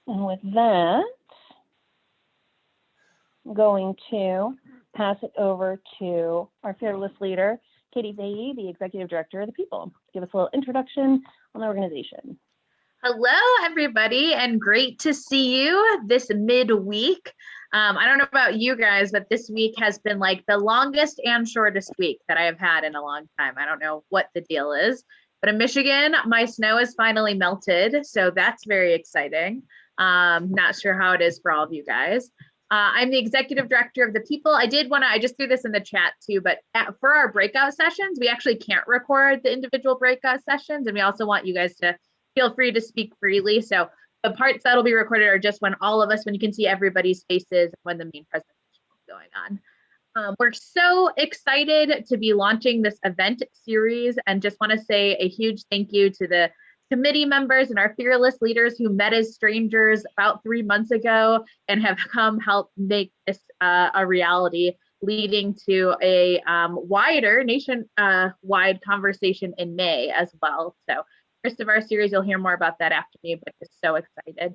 And with that, I'm going to pass it over to our fearless leader, Katie Fahey, the Executive Director of the People, to give us a little introduction on the organization. Hello, everybody, and great to see you this midweek. I don't know about you guys, but this week has been like the longest and shortest week that I have had in a long time. I don't know what the deal is, but in Michigan, my snow is finally melted, so that's very exciting. Not sure how it is for all of you guys. I'm the Executive Director of the People. I just threw this in the chat too, but for our breakout sessions, we actually can't record the individual breakout sessions, and we also want you guys to feel free to speak freely. So the parts that'll be recorded are just when you can see everybody's faces when the main presentation is going on. We're so excited to be launching this event series, and just want to say a huge thank you to the committee members and our fearless leaders who met as strangers about 3 months ago and have come help make this a reality, leading to a wider nation-wide conversation in May as well. So first of our series, you'll hear more about that after me, but just so excited.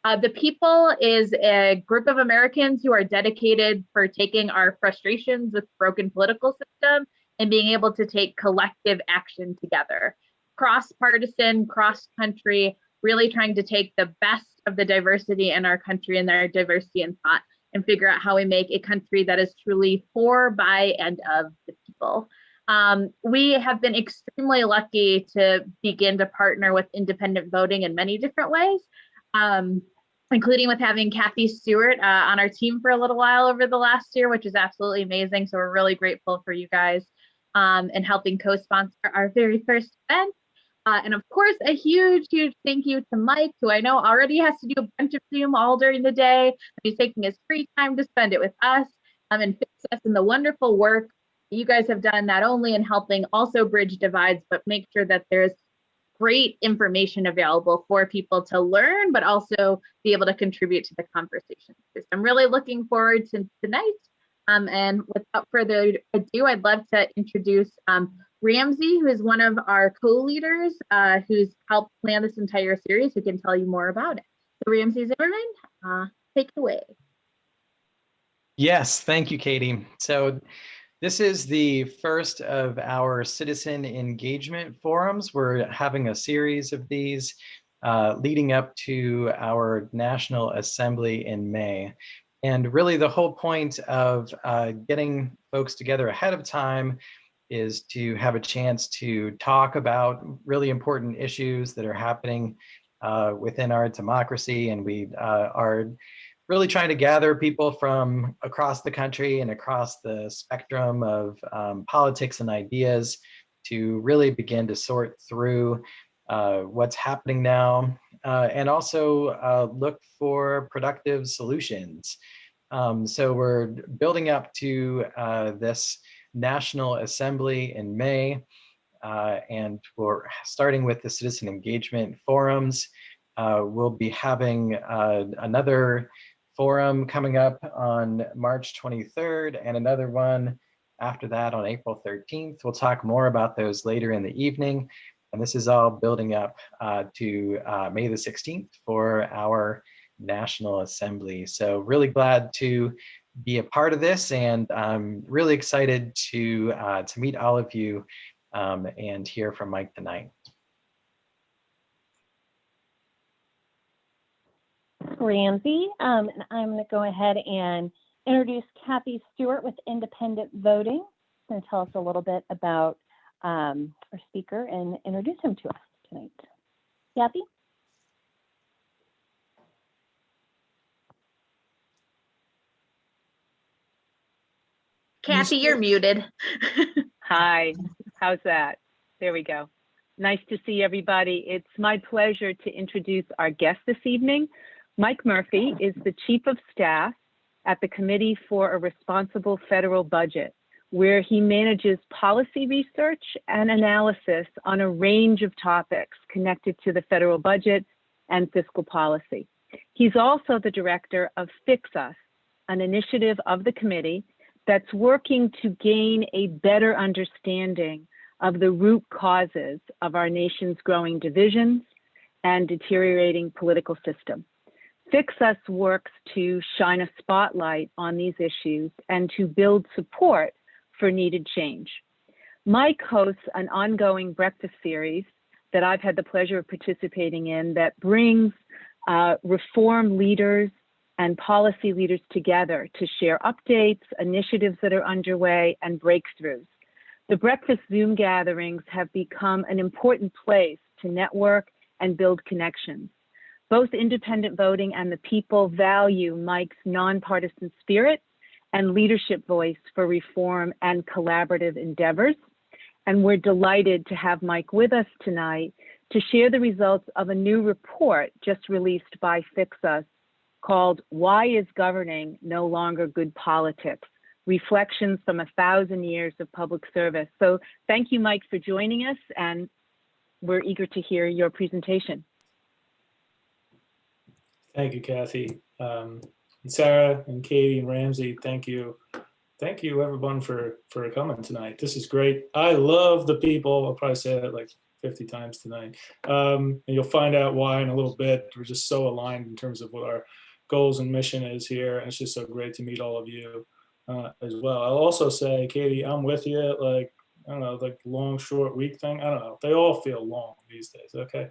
The People is a group of Americans who are dedicated for taking our frustrations with broken political system and being able to take collective action together. Cross-partisan, cross-country, really trying to take the best of the diversity in our country and their diversity in thought and figure out how we make a country that is truly for, by, and of the people. We have been extremely lucky to begin to partner with independent voting in many different ways, including with having Kathy Stewart on our team for a little while over the last year, which is absolutely amazing. So we're really grateful for you guys and helping co-sponsor our very first event. And of course, a huge, huge thank you to Mike, who I know already has to do a bunch of Zoom all during the day. He's taking his free time to spend it with us and FixUs and the wonderful work you guys have done, not only in helping also bridge divides, but make sure that there's great information available for people to learn, but also be able to contribute to the conversation. So I'm really looking forward to tonight. And without further ado, I'd love to introduce Ramsey, who is one of our co-leaders who's helped plan this entire series, who can tell you more about it. So Ramsey Zimmerman, take it away. Yes, thank you, Katie. So this is the first of our citizen engagement forums. We're having a series of these leading up to our National Assembly in May. And really the whole point of getting folks together ahead of time is to have a chance to talk about really important issues that are happening within our democracy. And we are really trying to gather people from across the country and across the spectrum of politics and ideas to really begin to sort through what's happening now and also look for productive solutions. So we're building up to this National Assembly in May, and we're starting with the citizen engagement forums. We'll be having another forum coming up on March 23rd and another one after that on April 13th. We'll talk more about those later in the evening. And this is all building up to May the 16th for our National Assembly. So really glad to be a part of this, and I'm really excited to meet all of you and hear from Mike tonight. Ramsey, and I'm going to go ahead and introduce Kathy Stewart with Independent Voting. She's going to tell us a little bit about our speaker and introduce him to us tonight. Kathy? Kathy, you're muted. Hi, how's that? There we go. Nice to see everybody. It's my pleasure to introduce our guest this evening. Mike Murphy is the Chief of Staff at the Committee for a Responsible Federal Budget, where he manages policy research and analysis on a range of topics connected to the federal budget and fiscal policy. He's also the director of FixUs, an initiative of the committee that's working to gain a better understanding of the root causes of our nation's growing divisions and deteriorating political system. FixUs works to shine a spotlight on these issues and to build support for needed change. Mike hosts an ongoing breakfast series that I've had the pleasure of participating in that brings reform leaders and policy leaders together to share updates, initiatives that are underway, and breakthroughs. The breakfast Zoom gatherings have become an important place to network and build connections. Both independent voting and the people value Mike's nonpartisan spirit and leadership voice for reform and collaborative endeavors. And we're delighted to have Mike with us tonight to share the results of a new report just released by FixUs called "Why is Governing No Longer Good Politics? Reflections from 1,000 Years of Public Service." So thank you, Mike, for joining us, and we're eager to hear your presentation. Thank you, Kathy. And Sarah and Katie and Ramsey, thank you. Thank you, everyone, for coming tonight. This is great. I love the people. I'll probably say that like 50 times tonight. And you'll find out why in a little bit. We're just so aligned in terms of what our goals and mission is here. And it's just so great to meet all of you as well. I'll also say, Katie, I'm with you. Like, I don't know, like long, short week thing. I don't know. They all feel long these days. Okay.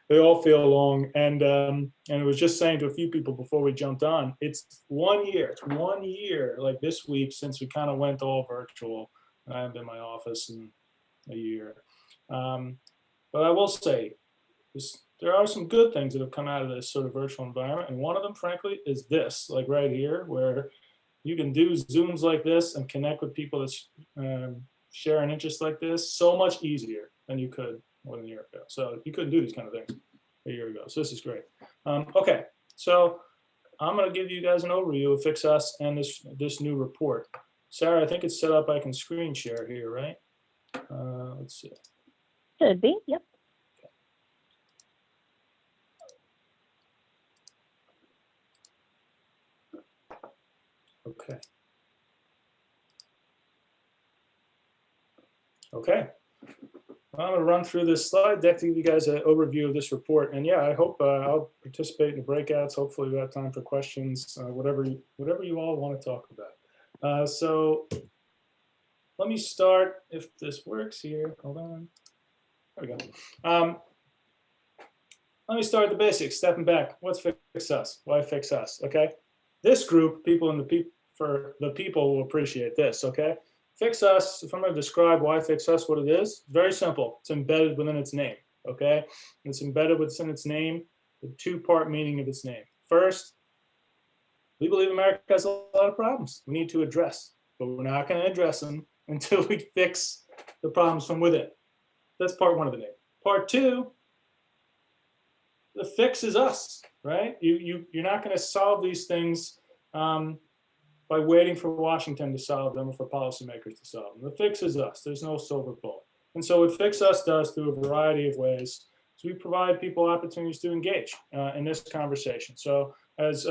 They all feel long. And I was just saying to a few people before we jumped on, it's 1 year. It's 1 year, like this week, since we kind of went all virtual. I haven't been in my office in a year. But I will say, there are some good things that have come out of this sort of virtual environment. And one of them, frankly, is this, like right here, where you can do Zooms like this and connect with people that share an interest like this so much easier than you could more than a year ago. So you couldn't do these kind of things a year ago. So this is great. Okay, so I'm going to give you guys an overview of FixUs and this new report. Sarah, I think it's set up. I can screen share here, right? Let's see. Should be, yep. Okay. Okay. I'm going to run through this slide deck to give you guys an overview of this report. And yeah, I hope I'll participate in the breakouts. Hopefully we have time for questions, whatever you all want to talk about. So let me start, if this works here. Hold on. There we go. Let me start at the basics, stepping back. What's FixUs? Why FixUs? Okay. This group, for the people will appreciate this, okay? FixUs, if I'm going to describe why FixUs, what it is, very simple. It's embedded within its name, okay? It's embedded within its name, the two-part meaning of its name. First, we believe America has a lot of problems we need to address, but we're not going to address them until we fix the problems from within. That's part one of the name. Part two, the fix is us, right? You're not going to solve these things by waiting for Washington to solve them or for policymakers to solve them. The fix is us. There's no silver bullet. And so what FixUs does through a variety of ways is we provide people opportunities to engage in this conversation. So as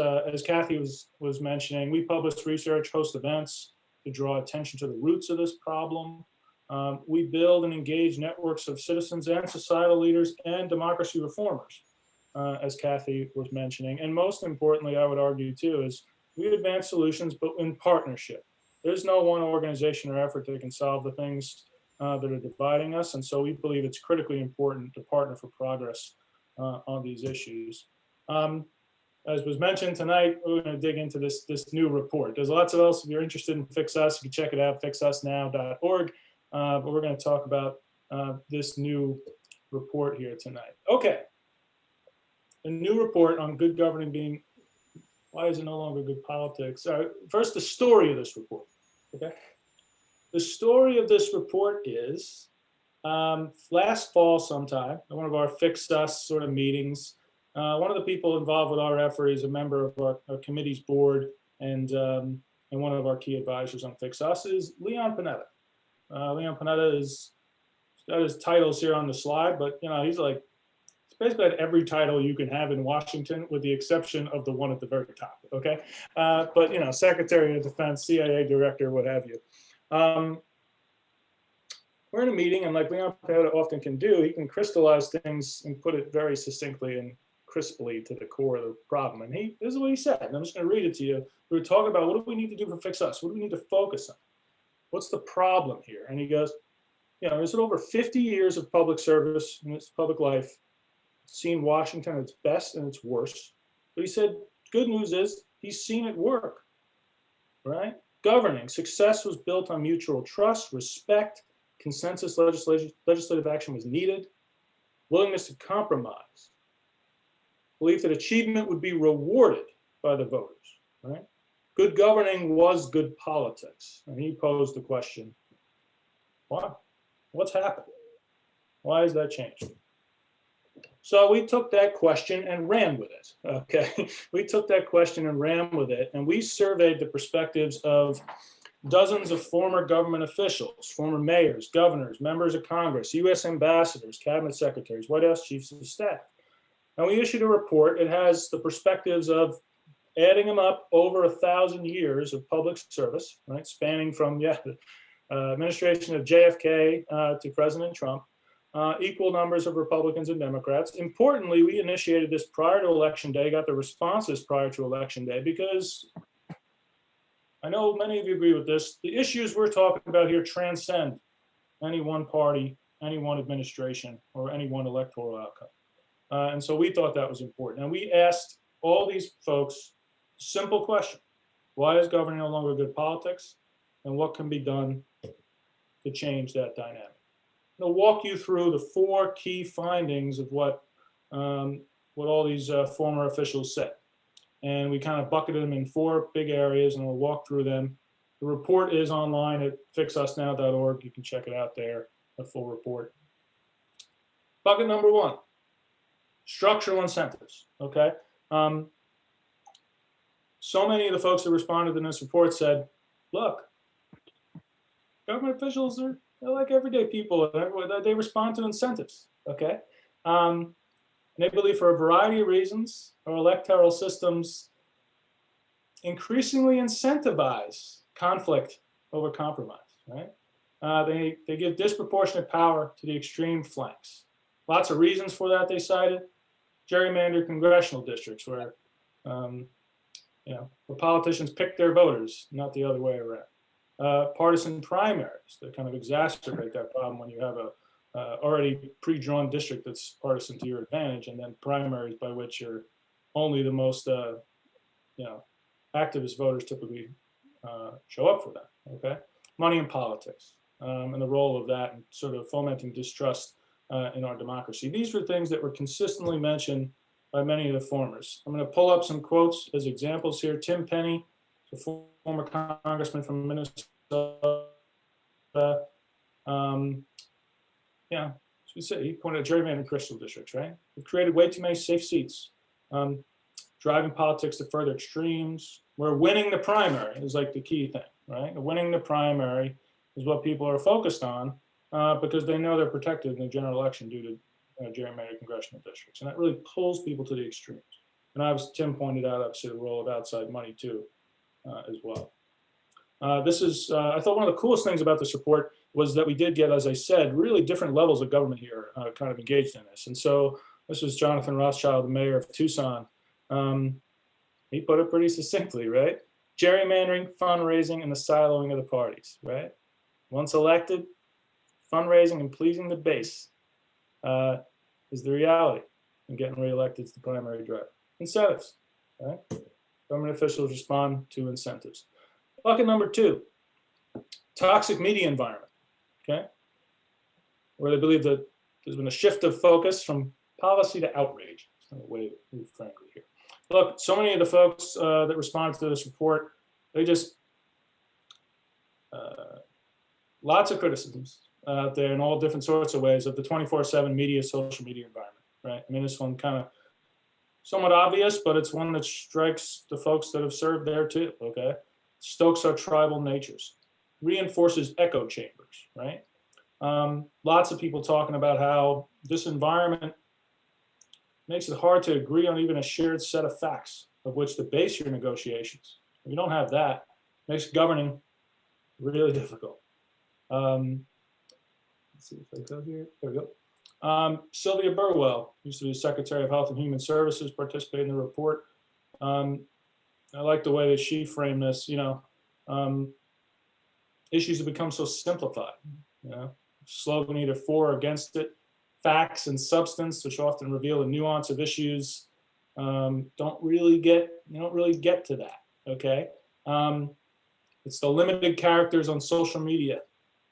Kathy was mentioning, we publish research, host events to draw attention to the roots of this problem. We build and engage networks of citizens and societal leaders and democracy reformers. As Kathy was mentioning. And most importantly, I would argue too, is we advance solutions, but in partnership. There's no one organization or effort that can solve the things that are dividing us. And so we believe it's critically important to partner for progress on these issues. As was mentioned tonight, we're going to dig into this new report. There's lots of else. If you're interested in FixUs, you can check it out, fixusnow.org. But we're going to talk about this new report here tonight. Okay. A new report on good governing being, why is it no longer good politics? First, the story of this report, okay? The story of this report is last fall sometime, at one of our FixUs sort of meetings, one of the people involved with our effort is a member of our committee's board and one of our key advisors on FixUs is Leon Panetta. Leon Panetta he's got his titles here on the slide, but he's like, basically at every title you can have in Washington, with the exception of the one at the very top, okay? But, Secretary of Defense, CIA Director, what have you. We're in a meeting, and like Leon Panetta often can do, he can crystallize things and put it very succinctly and crisply to the core of the problem. And this is what he said, and I'm just going to read it to you. We were talking about, what do we need to do for Fix Us? What do we need to focus on? What's the problem here? And he goes, there's over 50 years of public service in its public life, seen Washington at its best and its worst. But he said, good news is he's seen it work, right? Governing success was built on mutual trust, respect, consensus. Legislative action was needed, willingness to compromise, belief that achievement would be rewarded by the voters, right? Good governing was good politics. And he posed the question, why? What's happened? Why has that changed? So we took that question and ran with it, okay? We took that question and ran with it, and we surveyed the perspectives of dozens of former government officials, former mayors, governors, members of Congress, U.S. ambassadors, cabinet secretaries, White House chiefs of staff. And we issued a report. It has the perspectives of, adding them up, over 1,000 years of public service, right? Spanning from, administration of JFK to President Trump, equal numbers of Republicans and Democrats. Importantly, we initiated this prior to Election Day, got the responses prior to Election Day, because I know many of you agree with this. The issues we're talking about here transcend any one party, any one administration, or any one electoral outcome. And so we thought that was important. And we asked all these folks a simple question: why is governing no longer good politics? And what can be done to change that dynamic? I'll walk you through the 4 key findings of what all these former officials said. And we kind of bucketed them in 4 big areas, and we'll walk through them. The report is online at fixusnow.org. You can check it out there, the full report. Bucket number 1, structural incentives, okay? So many of the folks that responded in this report said, look, government officials are like everyday people. They respond to incentives, okay? And they believe, for a variety of reasons, our electoral systems increasingly incentivize conflict over compromise, right? They give disproportionate power to the extreme flanks. Lots of reasons for that they cited. Gerrymandered congressional districts where politicians pick their voters, not the other way around. Partisan primaries that kind of exacerbate that problem when you have a already pre-drawn district that's partisan to your advantage, and then primaries by which you're only the most activist voters typically show up for that. Okay, money in politics and the role of that and sort of fomenting distrust in our democracy. These were things that were consistently mentioned by many of the formers. I'm going to pull up some quotes as examples here. Tim Penny, the former congressman from Minnesota. He pointed at gerrymandered crystal districts, right? We've created way too many safe seats, driving politics to further extremes. We're winning the primary is like the key thing, right? Winning the primary is what people are focused on because they know they're protected in the general election due to gerrymandered congressional districts. And that really pulls people to the extremes. And Tim pointed out, obviously, the role of outside money too, as well. This is, I thought one of the coolest things about this report was that we did get, as I said, really different levels of government here kind of engaged in this. And so this was Jonathan Rothschild, the mayor of Tucson. He put it pretty succinctly, right? Gerrymandering, fundraising, and the siloing of the parties, right? Once elected, fundraising and pleasing the base is the reality. And getting reelected is the primary driver. Incentives, right? Government officials respond to incentives. Bucket number 2, toxic media environment, okay? Where they believe that there's been a shift of focus from policy to outrage. That's kind of the way we framed it here. Look, so many of the folks that responded to this report, they just, lots of criticisms out there in all different sorts of ways of the 24/7 media, social media environment, right? I mean, this one kind of somewhat obvious, but it's one that strikes the folks that have served there too, okay? Stokes our tribal natures, reinforces echo chambers, right? Lots of people talking about how this environment makes it hard to agree on even a shared set of facts of which to base your negotiations. If you don't have that, it makes governing really difficult. Let's see if I go here. There we go. Sylvia Burwell, used to be the Secretary of Health and Human Services, participated in the report. I like the way that she framed this. Issues have become so simplified. Slogan either for or against it. Facts and substance, which often reveal the nuance of issues, don't really get to that. Okay, it's the limited characters on social media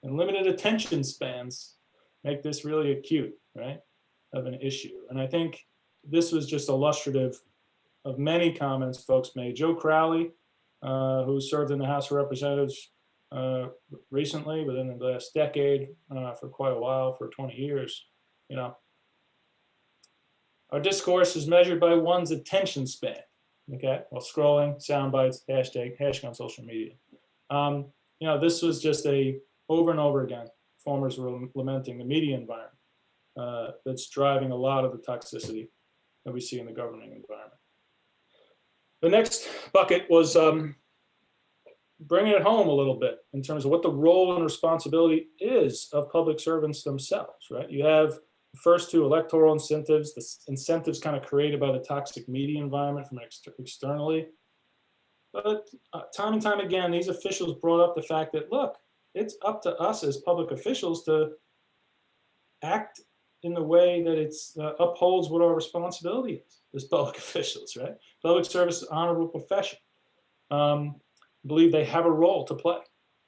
and limited attention spans make this really acute, right, of an issue. And I think this was just illustrative of many comments folks made. Joe Crowley, who served in the House of Representatives recently, within the last decade, for quite a while, for 20 years, our discourse is measured by one's attention span, okay, while scrolling, sound bites, hashing on social media. This was just over and over again, farmers were lamenting the media environment that's driving a lot of the toxicity that we see in the governing environment. The next bucket was bringing it home a little bit in terms of what the role and responsibility is of public servants themselves, right? You have the first two, electoral incentives, the incentives kind of created by the toxic media environment from externally. But time and time again, these officials brought up the fact that, look, it's up to us as public officials to act in the way that it's upholds what our responsibility is as public officials, right? Public service is an honorable profession. Believe they have a role to play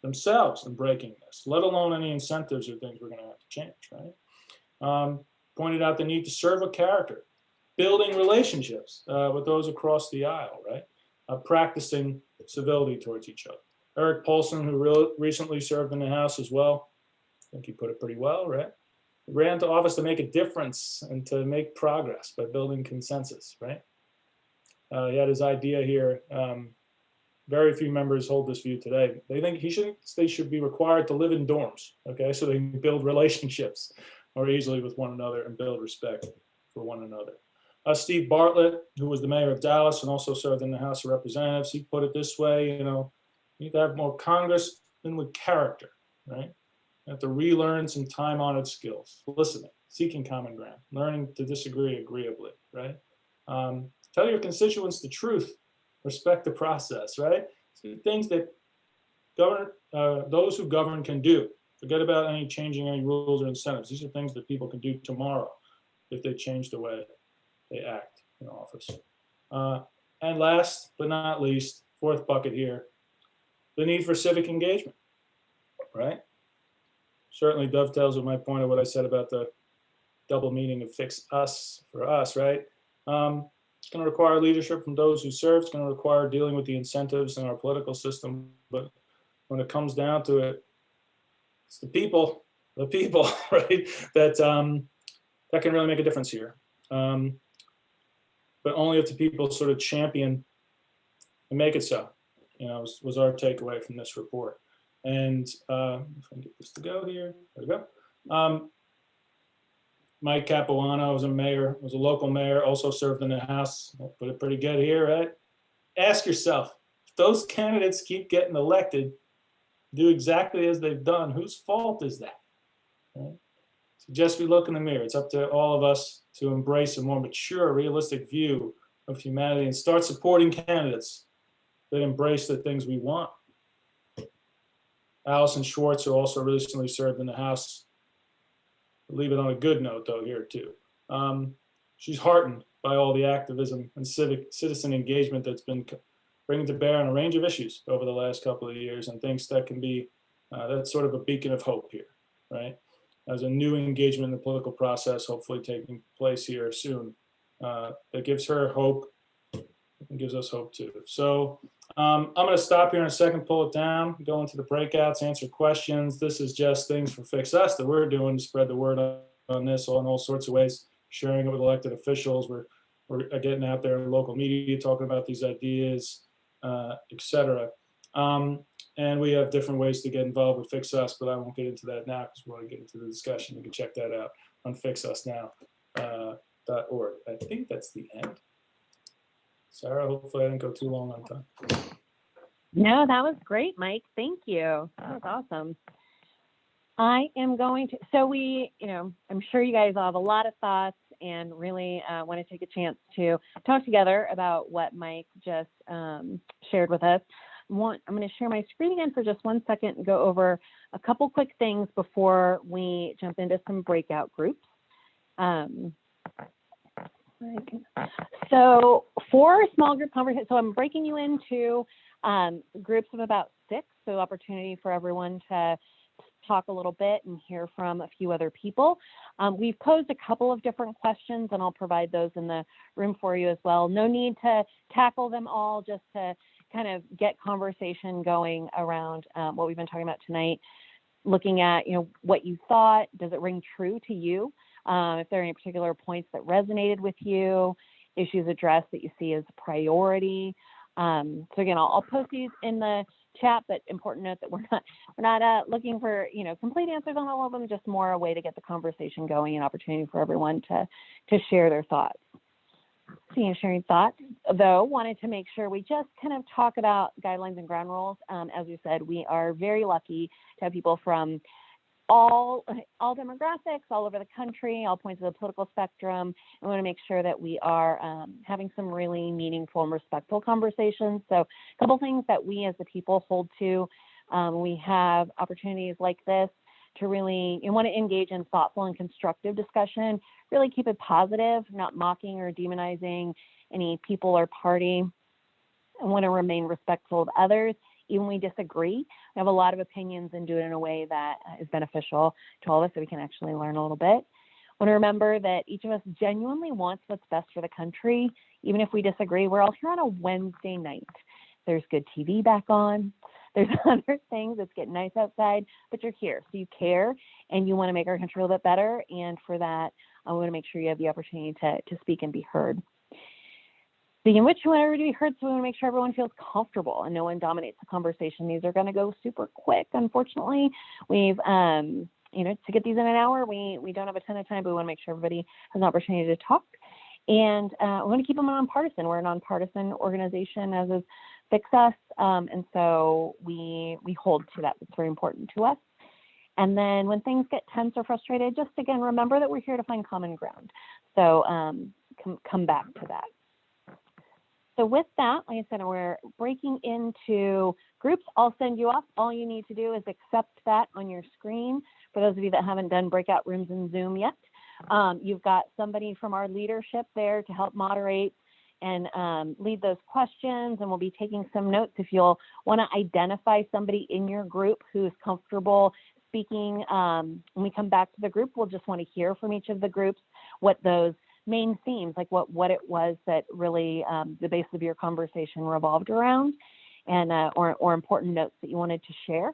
themselves in breaking this, let alone any incentives or things we're going to have to change, right? Pointed out the need to serve with character, building relationships with those across the aisle, right? Practicing civility towards each other. Eric Paulson, who recently served in the House as well, I think he put it pretty well, right? Ran to office to make a difference and to make progress by building consensus, right? He had his idea here. Very few members hold this view today. They think they should be required to live in dorms, okay, so they can build relationships more easily with one another and build respect for one another. Steve Bartlett, who was the mayor of Dallas and also served in the House of Representatives, he put it this way, you need to have more Congress than with character, right? You have to relearn some time-honored skills, listening, seeking common ground, learning to disagree agreeably, right? Tell your constituents the truth, respect the process, right? So things that those who govern can do. Forget about changing any rules or incentives. These are things that people can do tomorrow if they change the way they act in office. And last but not least, fourth bucket here, the need for civic engagement, right? Certainly dovetails with my point of what I said about the double meaning of fix us for us, right? It's going to require leadership from those who serve. It's going to require dealing with the incentives in our political system. But when it comes down to it, it's the people, right, that can really make a difference here. But only if the people sort of champion and make it so, was our takeaway from this report. And if I can get this to go here, there we go. Mike Capuano was a local mayor, also served in the House. I'll put it pretty good here, right? Ask yourself, if those candidates keep getting elected, do exactly as they've done, whose fault is that? Right? Suggest we look in the mirror. It's up to all of us to embrace a more mature, realistic view of humanity and start supporting candidates that embrace the things we want. Allison Schwartz, who also recently served in the House, leave it on a good note though here too. She's heartened by all the activism and citizen engagement that's been bringing to bear on a range of issues over the last couple of years, and thinks that can be, that's sort of a beacon of hope here, right? As a new engagement in the political process, hopefully taking place here soon, that gives her hope and gives us hope too. So I'm going to stop here in a second, pull it down, go into the breakouts, answer questions. This is just things for Fix Us that we're doing to spread the word on this in all sorts of ways, sharing it with elected officials. We're getting out there in local media, talking about these ideas, etc. And we have different ways to get involved with Fix Us, but I won't get into that now because we want to get into the discussion. You can check that out on fixusnow.org. I think that's the end. Sarah, hopefully I didn't go too long on time. No, that was great, Mike. Thank you. That was awesome. I am going to, so I'm sure you guys all have a lot of thoughts and really want to take a chance to talk together about what Mike just shared with us. I'm going to share my screen again for just 1 second and go over a couple quick things before we jump into some breakout groups. So for small group conversation, so I'm breaking you into groups of about 6, so opportunity for everyone to talk a little bit and hear from a few other people. We've posed a couple of different questions and I'll provide those in the room for you as well. No need to tackle them all, just to kind of get conversation going around what we've been talking about tonight. Looking at, what you thought, does it ring true to you? If there are any particular points that resonated with you, issues addressed that you see as a priority. So again, I'll post these in the chat, but important note that we're not looking for complete answers on all of them, just more a way to get the conversation going and opportunity for everyone to share their thoughts. Seeing sharing thoughts, though, wanted to make sure we just kind of talk about guidelines and ground rules. As we said, we are very lucky to have people from all demographics, all over the country, all points of the political spectrum. We want to make sure that we are having some really meaningful and respectful conversations. So a couple things that we as the people hold to, we have opportunities like this to really, want to engage in thoughtful and constructive discussion, really keep it positive, not mocking or demonizing any people or party. I want to remain respectful of others. Even when we disagree, we have a lot of opinions and do it in a way that is beneficial to all of us so we can actually learn a little bit. I want to remember that each of us genuinely wants what's best for the country. Even if we disagree, we're all here on a Wednesday night. There's good TV back on. There's other things. It's getting nice outside, but you're here. So you care and you want to make our country a little bit better. And for that, I want to make sure you have the opportunity to speak and be heard. Speaking of which, we want everybody to be heard, so we want to make sure everyone feels comfortable and no one dominates the conversation. These are going to go super quick, unfortunately. We've, to get these in an hour, we don't have a ton of time, but we want to make sure everybody has an opportunity to talk. And we want to keep them nonpartisan. We're a nonpartisan organization, as is FixUs, and so we hold to that. It's very important to us. And then when things get tense or frustrated, just again, remember that we're here to find common ground. So come back to that. So with that, like I said, we're breaking into groups. I'll send you off. All you need to do is accept that on your screen. For those of you that haven't done breakout rooms in Zoom yet, you've got somebody from our leadership there to help moderate and lead those questions. And we'll be taking some notes. If you'll want to identify somebody in your group who's comfortable speaking, when we come back to the group, we'll just want to hear from each of the groups what those main themes, like what it was that really the base of your conversation revolved around, and or important notes that you wanted to share.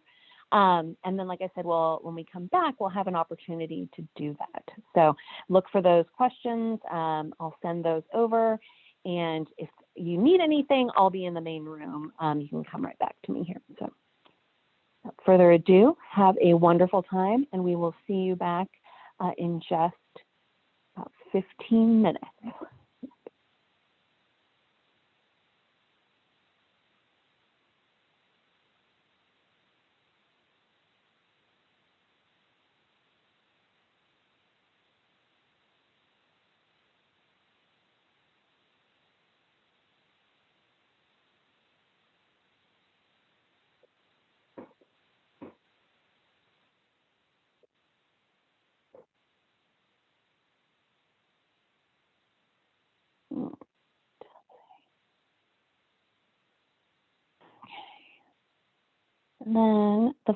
And then, like I said, when we come back, we'll have an opportunity to do that. So look for those questions. I'll send those over. And if you need anything, I'll be in the main room. You can come right back to me here. So without further ado, have a wonderful time, and we will see you back in just about 15 minutes. And then the